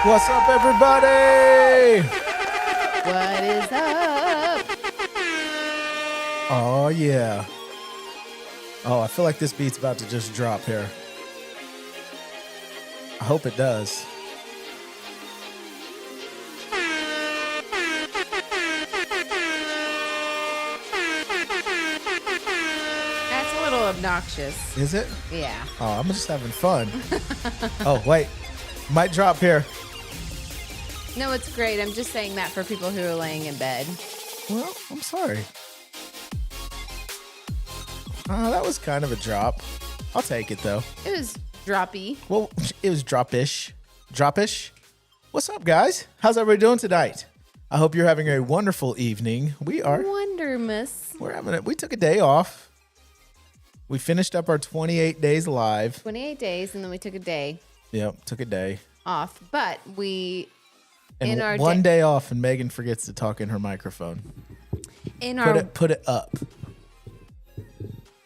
What's up, everybody? What is up? Oh, yeah. Oh, I feel like this beat's about to just drop here. I hope it does. That's a little obnoxious. Is it? Yeah. Oh, I'm just having fun. Oh, wait. Might drop here. No, it's great. I'm just saying that for people who are laying in bed. Well, I'm sorry. That was kind of a drop. I'll take it, though. It was droppy. Well, it was drop-ish. Drop-ish. What's up, guys? How's everybody doing tonight? I hope you're having a wonderful evening. We are. Wondermus. We're having it. We took a day off. We finished up our 28 days live. 28 days, and then we took a day Yep, took a day. off. But we, And in our one day off, and Megan forgets to talk in her microphone. Put it up.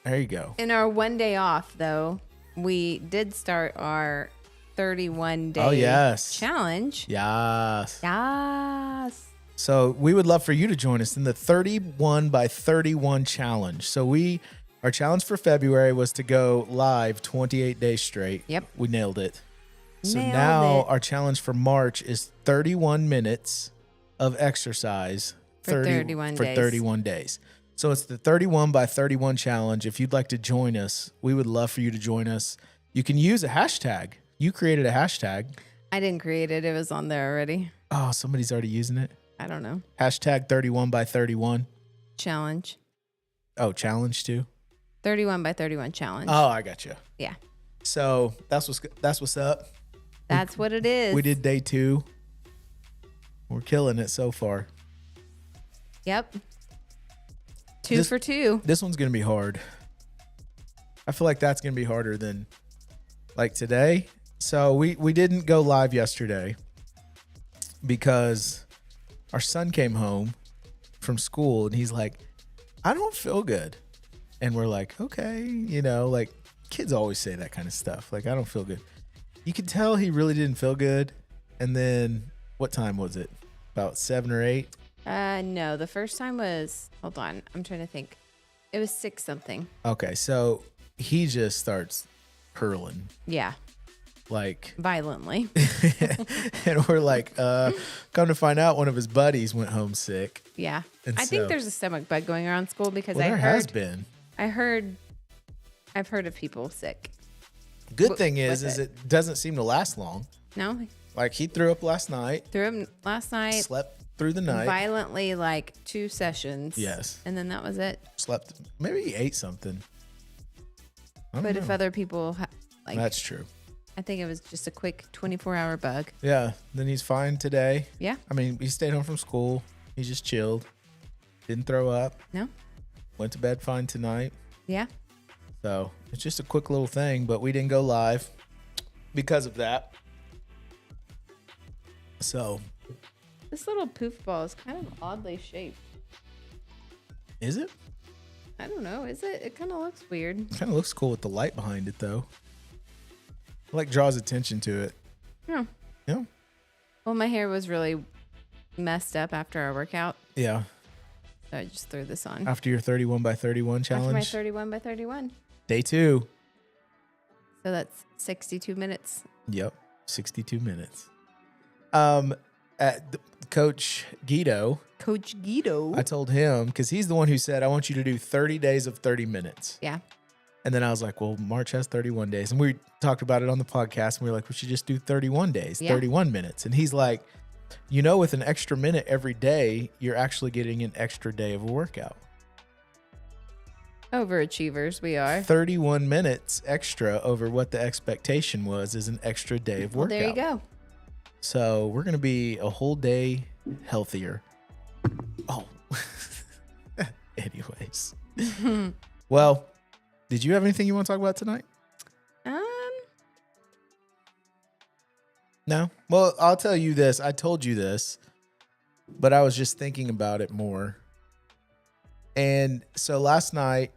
There you go. In our one day off, though, we did start our 31-day challenge. Yes. Yes. So we would love for you to join us in the 31 by 31 challenge. So our challenge for February was to go live 28 days straight. Yep. We nailed it. So Nailed now it. our challenge for March is 31 minutes of exercise For 31 days. 31 days. So it's the 31 by 31 challenge. If you'd like to join us, we would love for you to join us. You can use a hashtag. You created a hashtag. I didn't create it. It was on there already. Oh, somebody's already using it. I don't know. Hashtag 31 by 31. Challenge. Oh, challenge too. 31 by 31 challenge. Oh, I got you. Yeah. So that's what's up. That's what it is. We did day 2. We're killing it so far. Yep. Two for 2. This one's gonna be hard. I feel like that's gonna be harder than like today. So we didn't go live yesterday because our son came home from school and he's like, I don't feel good. And we're like, okay, like kids always say that kind of stuff. Like, I don't feel good. You could tell he really didn't feel good. And then what time was it? About 7 or 8? No, the first time was, hold on, I'm trying to think. It was 6 something. Okay, so he just starts hurling. Yeah. Like Violently. and we're like, come to find out one of his buddies went home sick. Yeah. And I think there's a stomach bug going around school because there has been. I've heard of people sick. Good thing is it doesn't seem to last long. No? Like he threw up last night. Threw him last night. Slept through the night. Violently, like 2 sessions. Yes. And then that was it. Slept. Maybe he ate something. But if other people, that's true. I think it was just a quick 24-hour bug. Yeah. Then he's fine today. Yeah. I mean, he stayed home from school. He just chilled. Didn't throw up. No? Went to bed fine tonight. Yeah. So it's just a quick little thing, but we didn't go live because of that. So. This little poof ball is kind of oddly shaped. Is it? I don't know. Is it? It kind of looks weird. It kind of looks cool with the light behind it, though. Like draws attention to it. Yeah. Yeah. Well, my hair was really messed up after our workout. Yeah. So I just threw this on. After your 31 by 31 challenge. After my 31 by 31. Day 2. So that's 62 minutes. Yep. 62 minutes. Coach Guido. Coach Guido. I told him, because he's the one who said, I want you to do 30 days of 30 minutes. Yeah. And then I was like, well, March has 31 days. And we talked about it on the podcast. And we were like, we should just do 31 days, 31 minutes. And he's like, with an extra minute every day, you're actually getting an extra day of a workout. Overachievers, we are. 31 minutes extra over what the expectation was is an extra day of workout. Well, there you go. So we're going to be a whole day healthier. Oh, anyways. Well, did you have anything you want to talk about tonight? No? Well, I'll tell you this. I told you this, but I was just thinking about it more. And so last night,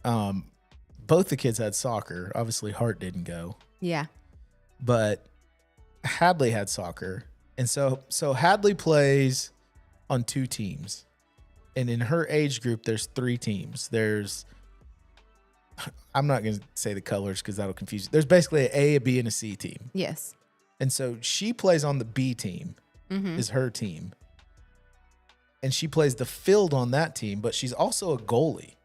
both the kids had soccer. Obviously, Hart didn't go. Yeah. But Hadley had soccer. And so Hadley plays on 2 teams. And in her age group, there's 3 teams. I'm not going to say the colors because that'll confuse you. There's basically an A, a B, and a C team. Yes. And so she plays on the B team, is her team. And she plays the field on that team, but she's also a goalie.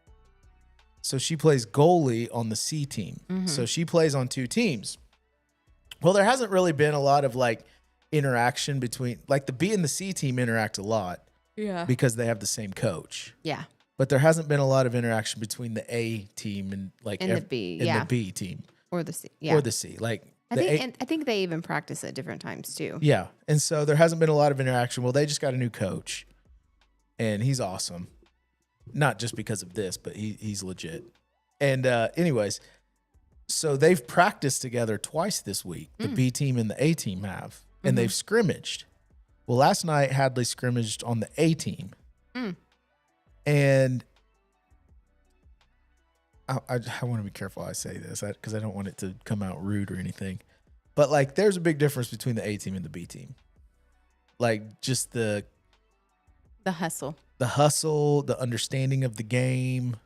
So she plays goalie on the C team. So she plays on 2 teams. Well, there hasn't really been a lot of like interaction between, like the B and the C team interact a lot. Yeah. Because they have the same coach. Yeah. But there hasn't been a lot of interaction between the A team and like the B. And the B team. Or the C. Yeah. Or the C. Like I think they even practice at different times too. Yeah. And so there hasn't been a lot of interaction. Well, they just got a new coach. And he's awesome. Not just because of this, but he's legit. And anyways, so they've practiced together twice this week. The B team and the A team have. And they've scrimmaged. Well, last night, Hadley scrimmaged on the A team. And I want to be careful how I say this because I don't want it to come out rude or anything. But, like, there's a big difference between the A team and the B team. Like, just the hustle. The hustle, the understanding of the game,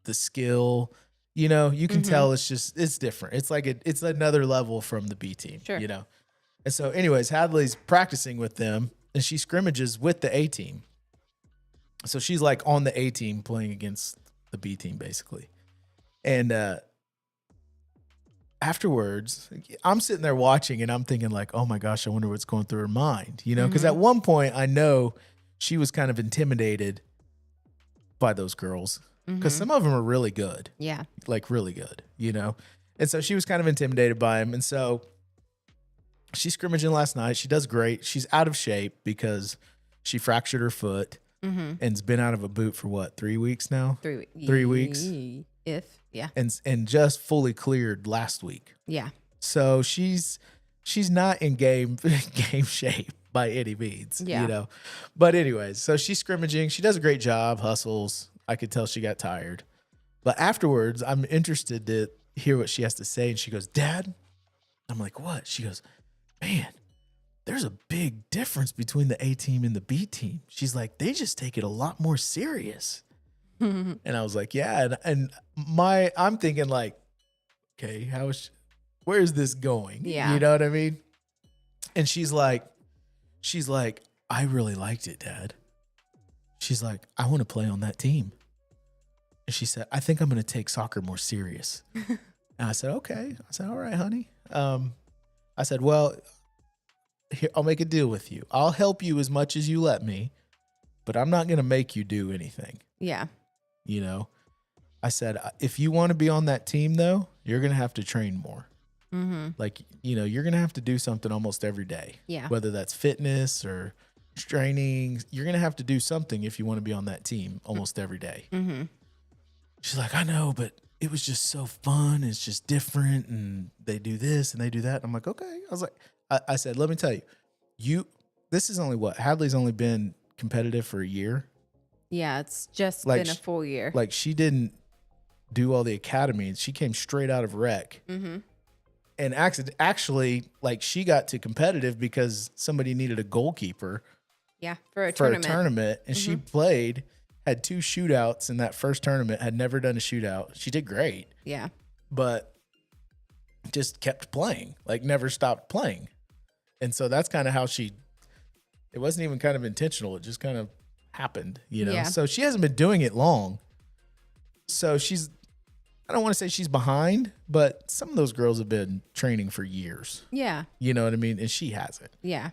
the skill. You know, you can tell it's different. It's like it's another level from the B team, you know. And so, anyways, Hadley's practicing with them, and she scrimmages with the A team. So she's like on the A team playing against the B team, basically. And afterwards, I'm sitting there watching, and I'm thinking like, oh my gosh, I wonder what's going through her mind, you know? Because at one point, I know she was kind of intimidated by those girls because some of them are really good. Yeah. Like really good, you know? And so she was kind of intimidated by him. And so she's scrimmaging last night. She does great. She's out of shape because she fractured her foot and's been out of a boot for what, 3 weeks now? 3 weeks. 3 weeks. Yeah. And just fully cleared last week. Yeah. So she's not in game shape by any means, you know. But anyways, so she's scrimmaging. She does a great job, hustles. I could tell she got tired. But afterwards, I'm interested to hear what she has to say. And she goes, Dad? I'm like, what? She goes, man, there's a big difference between the A team and the B team. She's like, they just take it a lot more serious. And I was like, yeah. And I'm thinking like, okay, where's this going? Yeah. You know what I mean? And she's like, I really liked it, Dad. She's like, I want to play on that team. And she said, I think I'm going to take soccer more serious. And I said, okay. I said, all right, honey. I said, well, here, I'll make a deal with you. I'll help you as much as you let me, but I'm not going to make you do anything. Yeah. You know, I said, if you want to be on that team, though, you're going to have to train more. Like, you know, you're going to have to do something almost every day. Yeah. Whether that's fitness or training, you're going to have to do something if you want to be on that team almost every day. She's like, I know, but it was just so fun. It's just different. And they do this and they do that. And I'm like, okay. I was like, I said, let me tell you, this is only what? Hadley's only been competitive for a year. Yeah, it's just like been a full year. Like she didn't do all the academies. She came straight out of rec. And actually, like she got to competitive because somebody needed a goalkeeper. Yeah, for a tournament. And she played, had 2 shootouts in that first tournament, had never done a shootout. She did great. Yeah. But just kept playing, like never stopped playing. And so that's kind of how it wasn't even kind of intentional. It just kind of happened, you know? Yeah. So she hasn't been doing it long. So I don't want to say she's behind, but some of those girls have been training for years. Yeah. You know what I mean? And she hasn't. Yeah.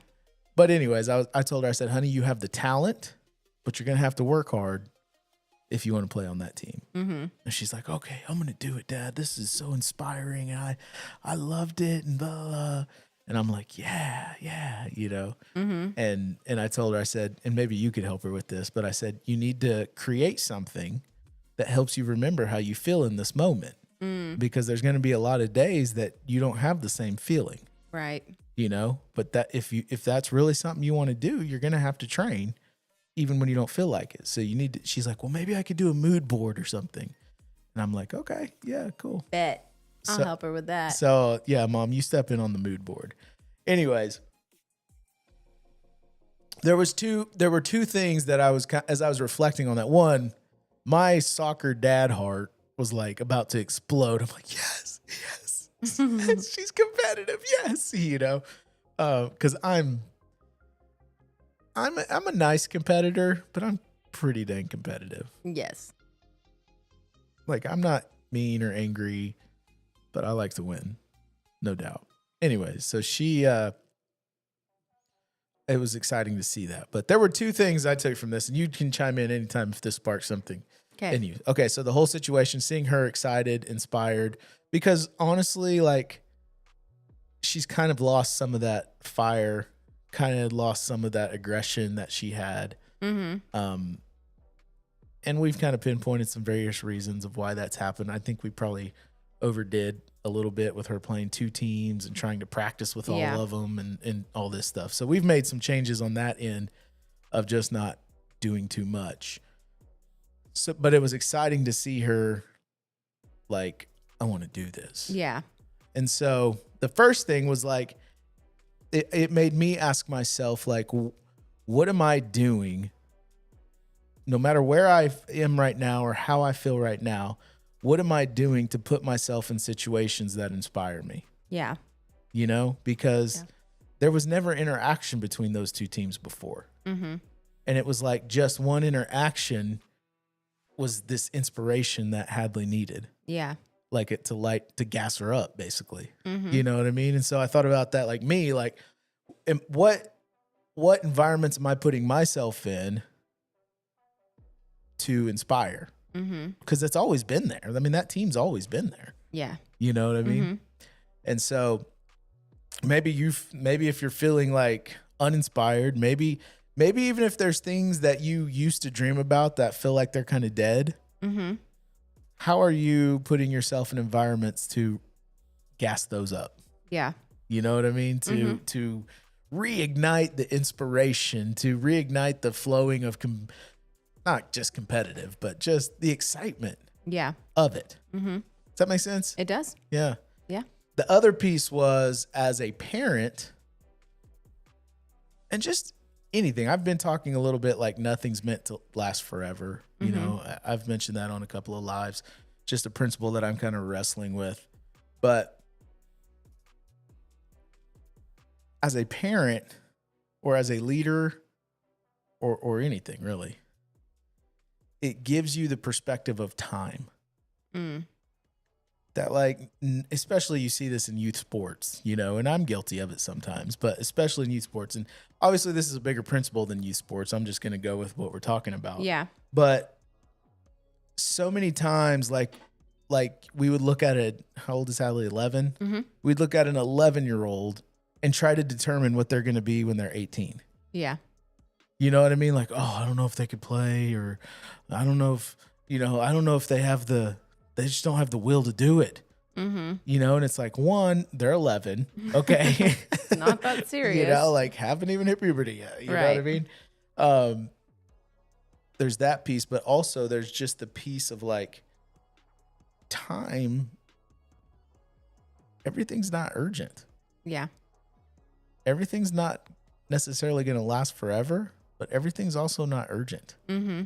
But anyways, I told her, I said, honey, you have the talent, but you're going to have to work hard if you want to play on that team. And she's like, okay, I'm going to do it, Dad. This is so inspiring. And I loved it and blah, blah. And I'm like, yeah, you know. And I told her, I said, and maybe you could help her with this, but I said, you need to create something that helps you remember how you feel in this moment. Because there's going to be a lot of days that you don't have the same feeling. Right. You know, but that if that's really something you want to do, you're going to have to train even when you don't feel like it. So you need to, she's like, well, maybe I could do a mood board or something. And I'm like, okay, yeah, cool. Bet. I'll help her with that. So yeah, Mom, you step in on the mood board. Anyways, there were two things that as I was reflecting on that. One, my soccer dad heart was like about to explode. I'm like, yes, she's competitive. Yes, because I'm a nice competitor, but I'm pretty dang competitive. Yes. Like, I'm not mean or angry, but I like to win, no doubt. Anyways, so it was exciting to see that. But there were two things I took from this, and you can chime in anytime if this sparks something in you. Okay, so the whole situation, seeing her excited, inspired, because honestly, like, she's kind of lost some of that fire, kind of lost some of that aggression that she had. Mm-hmm. And we've kind of pinpointed some various reasons of why that's happened. I think we probably overdid a little bit with her playing two teams and trying to practice with all of them and all this stuff. So we've made some changes on that end of just not doing too much. So, but it was exciting to see her like, I want to do this. Yeah. And so the first thing was like, it made me ask myself, like, what am I doing? No matter where I am right now or how I feel right now, what am I doing to put myself in situations that inspire me? Yeah. Because there was never interaction between those two teams before. Mm-hmm. And it was like just one interaction was this inspiration that Hadley needed. Yeah. Like it to gas her up, basically. Mm-hmm. You know what I mean? And so I thought about that, like me, like what environments am I putting myself in to inspire? Because it's always been there. I mean, that team's always been there. Yeah. You know what I mean? And so maybe if you're feeling like uninspired, maybe even if there's things that you used to dream about that feel like they're kind of dead, how are you putting yourself in environments to gas those up? Yeah. You know what I mean? To reignite the inspiration, to reignite the flowing of not just competitive, but just the excitement of it. Mm-hmm. Does that make sense? It does. Yeah. Yeah. The other piece was as a parent and just anything. I've been talking a little bit like nothing's meant to last forever. You know, I've mentioned that on a couple of lives, just a principle that I'm kind of wrestling with. But as a parent or as a leader or anything really, it gives you the perspective of time. That like, especially you see this in youth sports, and I'm guilty of it sometimes, but especially in youth sports. And obviously this is a bigger principle than youth sports. I'm just going to go with what we're talking about. Yeah. But so many times, like we would look at it, how old is Hadley? 11? Mm-hmm. We'd look at an 11-year-old and try to determine what they're going to be when they're 18. Yeah. You know what I mean? Like, oh, I don't know if they could play, or I don't know if, I don't know if they just don't have the will to do it. Mm-hmm. And it's like, one, they're 11. Okay. It's not that serious. Like haven't even hit puberty yet. You know what I mean? There's that piece, but also there's just the piece of like time. Everything's not urgent. Yeah. Everything's not necessarily going to last forever, but everything's also not urgent. Mm-hmm.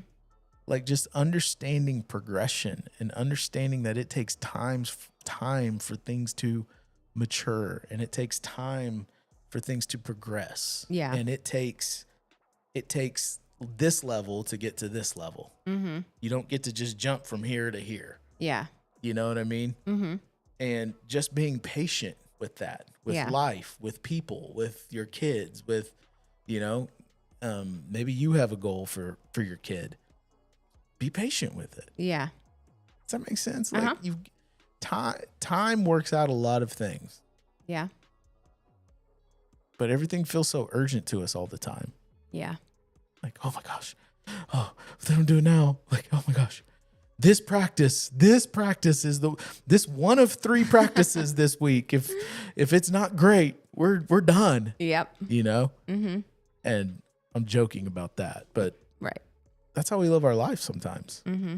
Like just understanding progression and understanding that it takes time for things to mature, and it takes time for things to progress. Yeah. And it takes this level to get to this level. Mm-hmm. You don't get to just jump from here to here. Yeah. You know what I mean? Mm-hmm. And just being patient with that, with life, with people, with your kids, with, maybe you have a goal for your kid. Be patient with it. Yeah. Does that make sense? Like time works out a lot of things. Yeah. But everything feels so urgent to us all the time. Yeah. Like, oh my gosh. Oh, if they don't do it now. Like, oh my gosh. This practice is this one of 3 practices this week. If it's not great, we're done. Yep. Mm-hmm. And I'm joking about that, but right. That's how we live our life sometimes. Mm-hmm.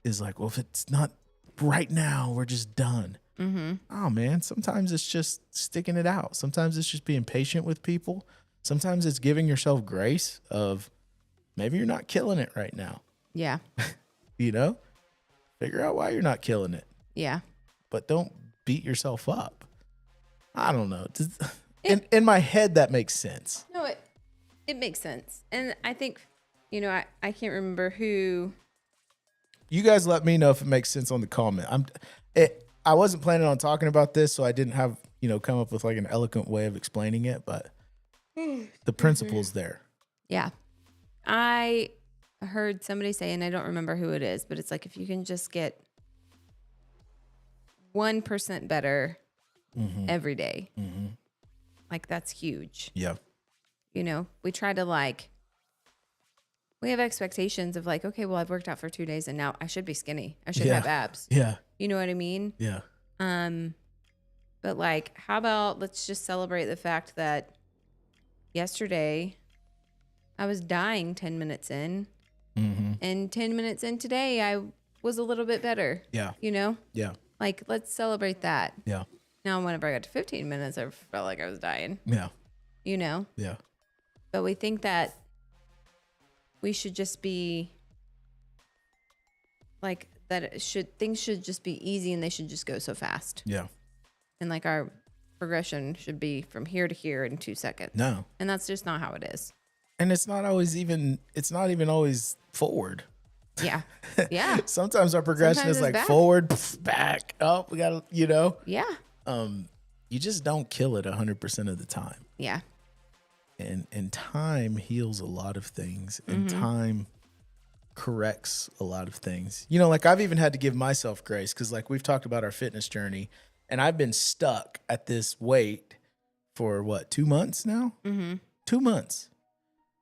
Is like, well, if it's not right now, we're just done. Oh man, sometimes it's just sticking it out. Sometimes it's just being patient with people. Sometimes it's giving yourself grace of maybe you're not killing it right now. Yeah. You know, figure out why you're not killing it. Yeah. But don't beat yourself up. I don't know. In my head, that makes sense. No, it makes sense. And I think, I can't remember who. You guys let me know if it makes sense on the comment. I wasn't planning on talking about this, so I didn't have, come up with like an eloquent way of explaining it, but the principle's there. Yeah. I heard somebody say, and I don't remember who it is, but it's like if you can just get 1% better every day, like that's huge. Yeah. We try to we have expectations of okay, well, I've worked out for 2 days and now I should be skinny. I should have abs. Yeah. You know what I mean? Yeah. But how about let's just celebrate the fact that yesterday I was dying 10 minutes in, and 10 minutes in today I was a little bit better. Yeah. Yeah. Let's celebrate that. Yeah. Now, whenever I got to 15 minutes, I felt like I was dying. Yeah. Yeah. But we think that we should just be things should just be easy and they should just go so fast. Yeah. And our progression should be from here to here in 2 seconds. No. And that's just not how it is. And it's not even always forward. Yeah. Yeah. Sometimes our progression is back. Forward, back, up. We got to, Yeah. You just don't kill it 100% of the time. Yeah. And time heals a lot of things, and time corrects a lot of things. I've even had to give myself grace because we've talked about our fitness journey, and I've been stuck at this weight for 2 months now? 2 months.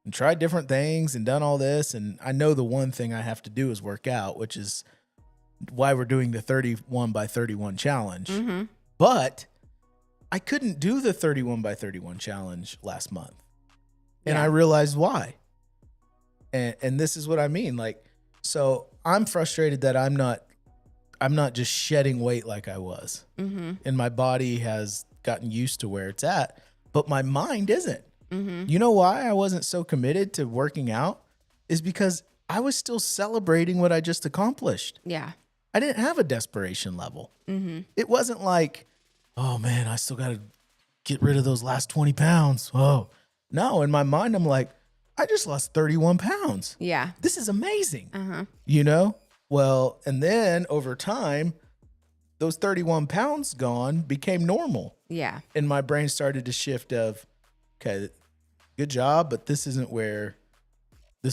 And tried different things and done all this. And I know the one thing I have to do is work out, which is why we're doing the 31 by 31 challenge. But I couldn't do the 31 by 31 challenge last month. And I realized why. And this is what I mean. So I'm frustrated that I'm not just shedding weight like I was. And my body has gotten used to where it's at, but my mind isn't. You know why I wasn't so committed to working out is because I was still celebrating what I just accomplished. Yeah. I didn't have a desperation level. It wasn't like, oh man, I still got to get rid of those last 20 pounds. Oh, no. In my mind, I'm like, I just lost 31 pounds. Yeah. This is amazing. Well, and then over time, those 31 pounds gone became normal. Yeah. And my brain started to shift of, okay, good job, but this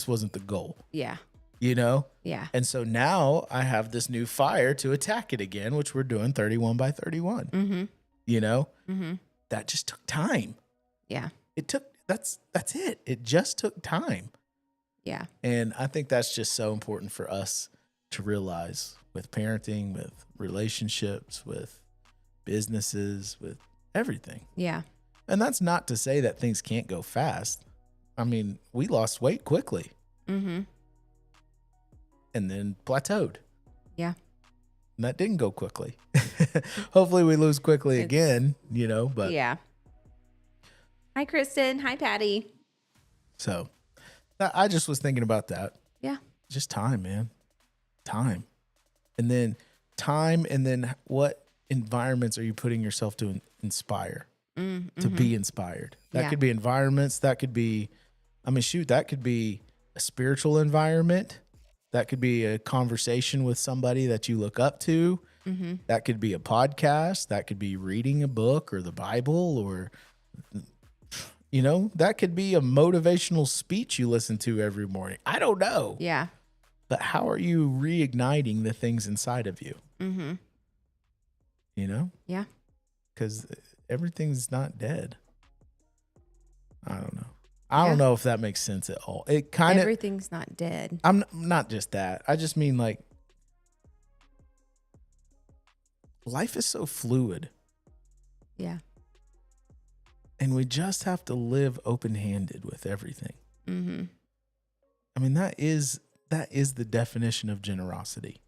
wasn't the goal. Yeah. Yeah. And so now I have this new fire to attack it again, which we're doing 31 by 31. That just took time. Yeah. That's it. It just took time. Yeah. And I think that's just so important for us to realize with parenting, with relationships, with businesses, with everything. Yeah. And that's not to say that things can't go fast. I mean, we lost weight quickly. And then plateaued. Yeah. And that didn't go quickly. Hopefully we lose quickly again, but. Yeah. Hi, Kristen. Hi, Patty. So I just was thinking about that. Yeah. Just time, man. Time. And then what environments are you putting yourself to inspire? To be inspired. That could be environments. That could be, that could be a spiritual environment. That could be a conversation with somebody that you look up to. That could be a podcast. That could be reading a book or the Bible, or, that could be a motivational speech you listen to every morning. I don't know. Yeah. But how are you reigniting the things inside of you? Yeah. Because everything's not dead. I don't know. I don't know if that makes sense at all. It kind of everything's not dead. I'm not just that. I just mean life is so fluid. Yeah. And we just have to live open-handed with everything. That is the definition of generosity.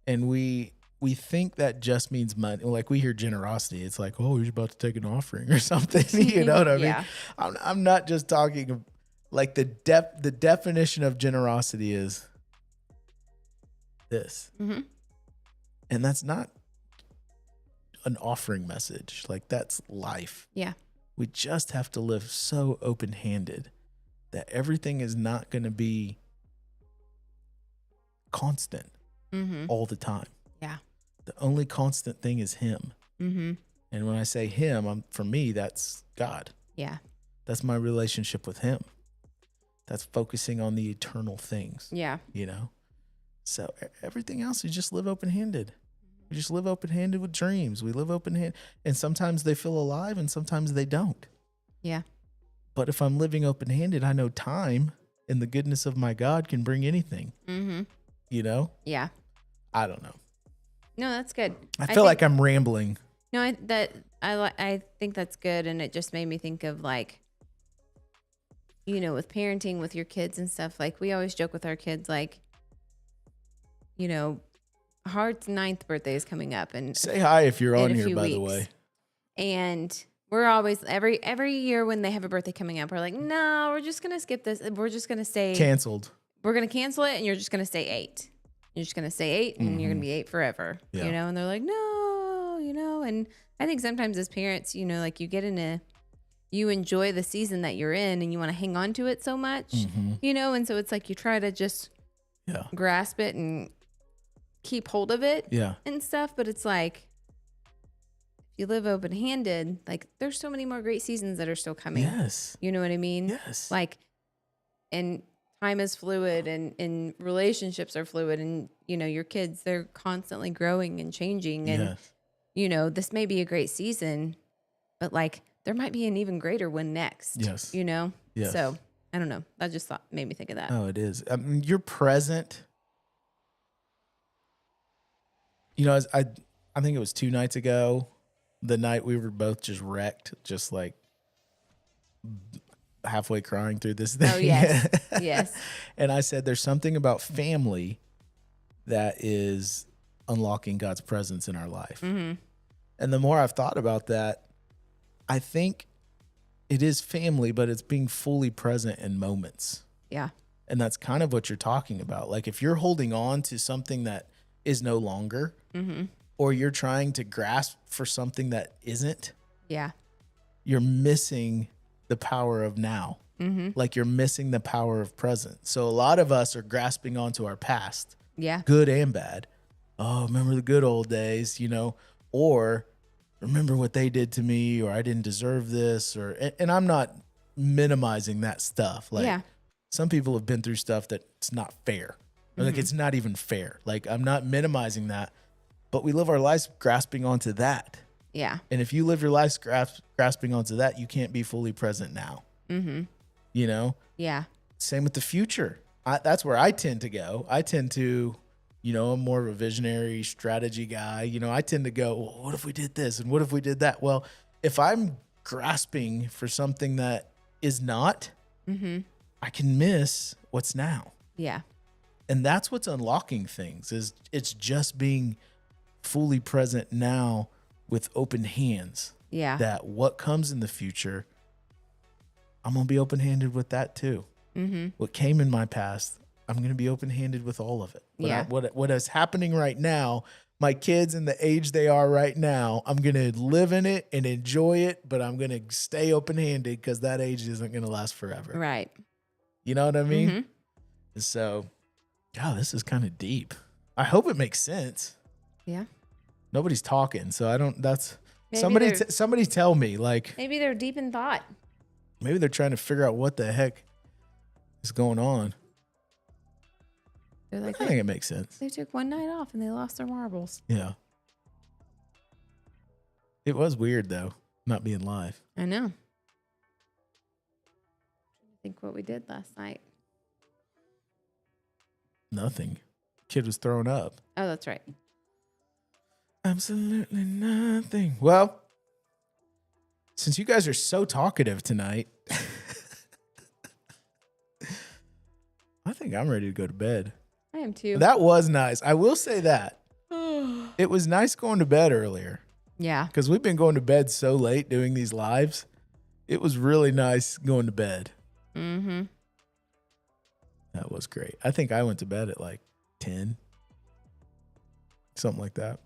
And we we think that just means money. Like we hear generosity. It's like, oh, you're about to take an offering or something. You know what I mean? I'm not just talking like the definition of generosity is this. Mm-hmm. And that's not an offering message. Like that's life. Yeah. We just have to live so open-handed that everything is not going to be constant all the time. Yeah. The only constant thing is him. Mm-hmm. And when I say him, for me, that's God. Yeah. That's my relationship with him. That's focusing on the eternal things. Yeah. You know? So everything else, you just live open-handed. We just live open-handed with dreams. We live open-handed. And sometimes they feel alive and sometimes they don't. Yeah. But if I'm living open-handed, I know time and the goodness of my God can bring anything. Mm-hmm. You know? Yeah. I don't know. No, that's good. I feel like I'm rambling. No, I think that's good. And it just made me think of like, you know, with parenting with your kids and stuff, like we always joke with our kids, like, you know, Hart's 9th birthday is coming up, and say hi if you're on here, by the way. And we're always every year when they have a birthday coming up, we're like, no, we're just gonna skip this. We're just gonna say canceled. We're gonna cancel it, and you're just gonna say 8. You're just gonna say 8, and you're gonna be 8 forever. Yeah. You know, and they're like, no, you know. And I think sometimes as parents, you know, like you enjoy the season that you're in, and you want to hang on to it so much, you know, and so it's like you try to just grasp it and keep hold of it and stuff. But it's like, if you live open-handed, like there's so many more great seasons that are still coming. Yes. You know what I mean? Yes. Like, and time is fluid and relationships are fluid, and, you know, your kids, they're constantly growing and changing. And, you know, this may be a great season, but like there might be an even greater one next. Yes. You know? Yes. So I don't know. That just made me think of that. Oh, it is. I mean, you're present. You know, I think it was 2 nights ago, the night we were both just wrecked, just like halfway crying through this thing. Oh, yes. Yes. And I said, there's something about family that is unlocking God's presence in our life. Mm-hmm. And the more I've thought about that, I think it is family, but it's being fully present in moments. Yeah. And that's kind of what you're talking about. Like if you're holding on to something that is no longer, or you're trying to grasp for something that isn't, you're missing the power of now. Like you're missing the power of present. So a lot of us are grasping onto our past, good and bad. Oh, remember the good old days, you know, or remember what they did to me, or I didn't deserve this, or, and I'm not minimizing that stuff. Like some people have been through stuff that's not fair. Like it's not even fair. Like I'm not minimizing that, but we live our lives grasping onto that. Yeah. And if you live your life grasping onto that, you can't be fully present now. You know? Yeah. Same with the future. That's where I tend to go. I tend to, you know, I'm more of a visionary strategy guy. You know, I tend to go, well, what if we did this? And what if we did that? Well, if I'm grasping for something that is not, I can miss what's now. Yeah. And that's what's unlocking things, is it's just being fully present now with open hands. Yeah. That what comes in the future, I'm going to be open-handed with that too. What came in my past, I'm going to be open-handed with all of it. But what is happening right now, my kids in the age they are right now, I'm going to live in it and enjoy it, but I'm going to stay open-handed because that age isn't going to last forever. Right. You know what I mean? So, God, this is kind of deep. I hope it makes sense. Yeah. Nobody's talking, so I don't. That's maybe somebody tell me. Like maybe they're deep in thought. Maybe they're trying to figure out what the heck is going on. Like, I think it makes sense. They took one night off and they lost their marbles. Yeah. It was weird though, not being live. I know. I think what we did last night. Nothing. Kid was throwing up. Oh, that's right. Absolutely nothing. Well, since you guys are so talkative tonight, I think I'm ready to go to bed. I am too. That was nice. I will say that. It was nice going to bed earlier Yeah. because we've been going to bed so late doing these lives. It was really nice going to bed. Mm-hmm. That was great. I think I went to bed at like 10. Something like that.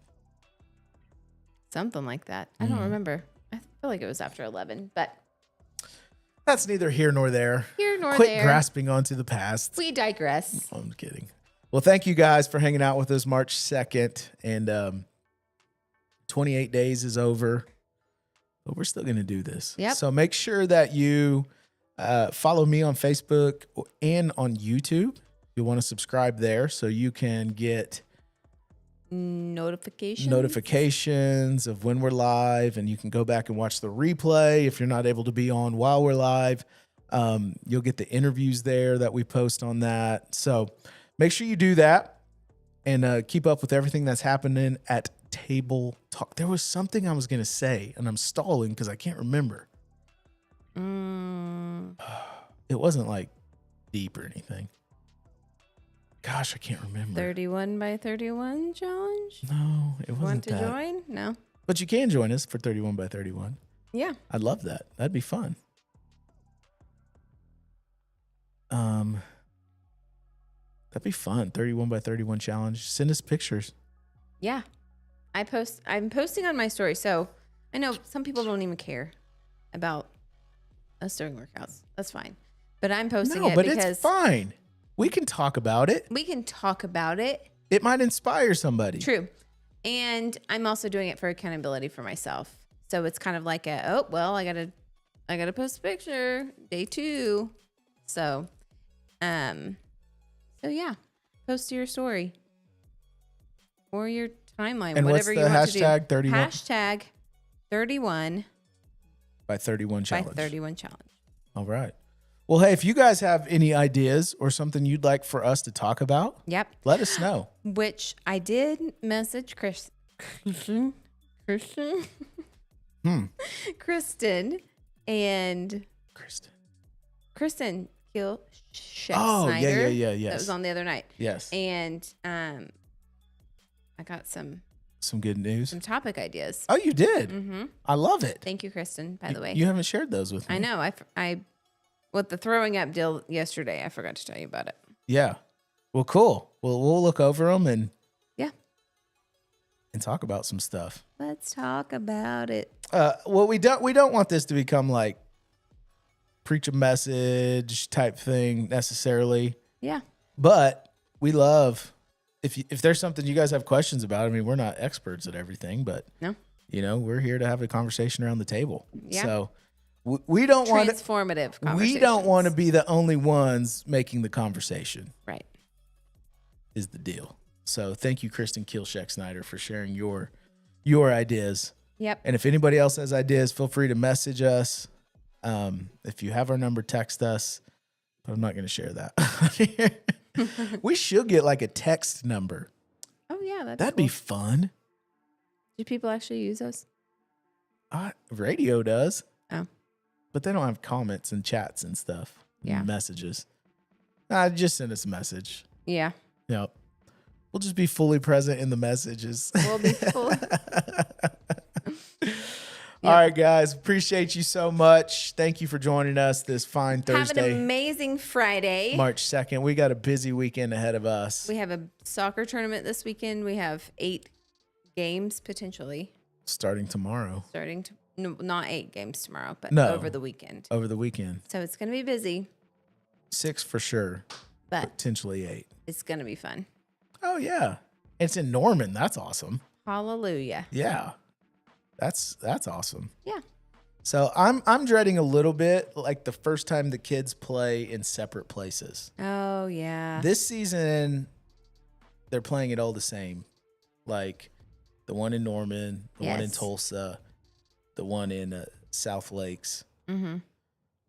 Something like that. I don't remember. I feel like it was after 11, but that's neither here nor there. here nor Quit there. grasping onto the past. We digress. I'm kidding. Well, thank you guys for hanging out with us March 2nd. And 28 days is over. But we're still going to do this. Yep. So make sure that you follow me on Facebook and on YouTube. You want to subscribe there so you can get notifications of when we're live, and you can go back and watch the replay if you're not able to be on while we're live. You'll get the interviews there that we post on that. So make sure you do that and keep up with everything that's happening at Table Talk. There was something I was going to say, and I'm stalling because I can't remember. It wasn't like deep or anything. Gosh, I can't remember. 31 by 31 challenge? No, it wasn't Want to that. join? No. But you can join us for 31 by 31. Yeah. I'd love that. That'd be fun. That'd be fun. 31 by 31 challenge. Send us pictures. Yeah. I'm posting on my story. So I know some people don't even care about us doing workouts. That's fine. But I'm posting it because it's fine. We can talk about it. we can talk about it. It might inspire somebody. True. And I'm also doing it for accountability for myself. So it's kind of like I gotta post a picture day 2. So yeah, post to your story or your timeline, And whatever what's you the want to do. hashtag 31? Hashtag 31 By 31 challenge. by 31 challenge. All right. Well, hey, if you guys have any ideas or something you'd like for us to talk about, Yep. let us know. Which I did message Kristen, and Kristen Kill Snyder. Yes. That was on the other night. Yes. And I got some good news. some topic ideas. Oh, you did? Mm-hmm. I love it. Thank you, Kristen, by the way. You haven't shared those with me. I know. I with the throwing up deal yesterday, I forgot to tell you about it. Yeah. Well, cool. Well, we'll look over them and talk about some stuff. Let's talk about it. Well, we don't want this to become like preach a message type thing necessarily. Yeah. But we love if there's something you guys have questions about. I mean, we're not experts at everything, but No. We're here to have a conversation around the table. Yeah. So we don't want transformative conversations. we don't want to be the only ones making the conversation. Right. Is the deal. So thank you, Kristen Kielshek Snyder, for sharing your ideas. Yep. And if anybody else has ideas, feel free to message us. If you have our number, text us. But I'm not going to share that. We should get like a text number. Oh yeah, That'd be fun. Do people actually use those? Radio does. Oh. But they don't have comments and chats and stuff. Yeah. Messages. Just send us a message. Yeah. Yep. We'll just be fully present in the messages. We'll be full. All right, guys. Appreciate you so much. Thank you for joining us this fine Thursday. Have an amazing Friday. March 2nd. We got a busy weekend ahead of us. We have a soccer tournament this weekend. We have 8 games potentially. Starting tomorrow. No, not 8 games tomorrow, but No. over the weekend. Over the weekend. So it's going to be busy, 6 for sure. but Potentially 8. it's going to be fun. Oh, yeah. It's in Norman. That's awesome. Hallelujah. Yeah. That's awesome. Yeah. So I'm dreading a little bit like the first time the kids play in separate places. Oh, yeah. This season, they're playing it all the same. Like the one in Norman, the one in Yes. Tulsa, the one in South Lakes. Mm-hmm.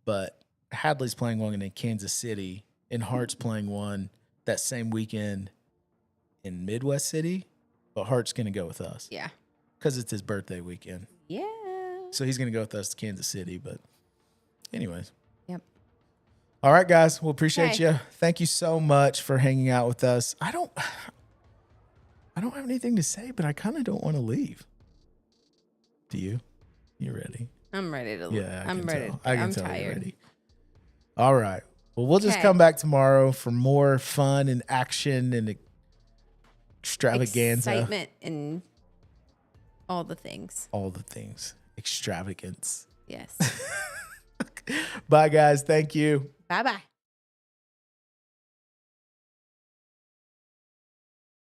But Hadley's playing one in Kansas City, and Hart's playing one that same weekend in Midwest City. But Hart's going to go with us. Yeah. Because it's his birthday weekend. Yeah. So he's going to go with us to Kansas City. But anyways. Yep. All right, guys. Well, appreciate Okay. you. Thank you so much for hanging out with us. I I don't have anything to say, but I kind of don't want to leave. Do you? You ready? I'm ready to. Yeah, I'm ready. I can I'm tell tired. you're ready. All right. Well, we'll just Okay. come back tomorrow for more fun and action and extravaganza. Excitement and all the things. All the things. Extravagance. Yes. Bye, guys. Thank you. Bye-bye.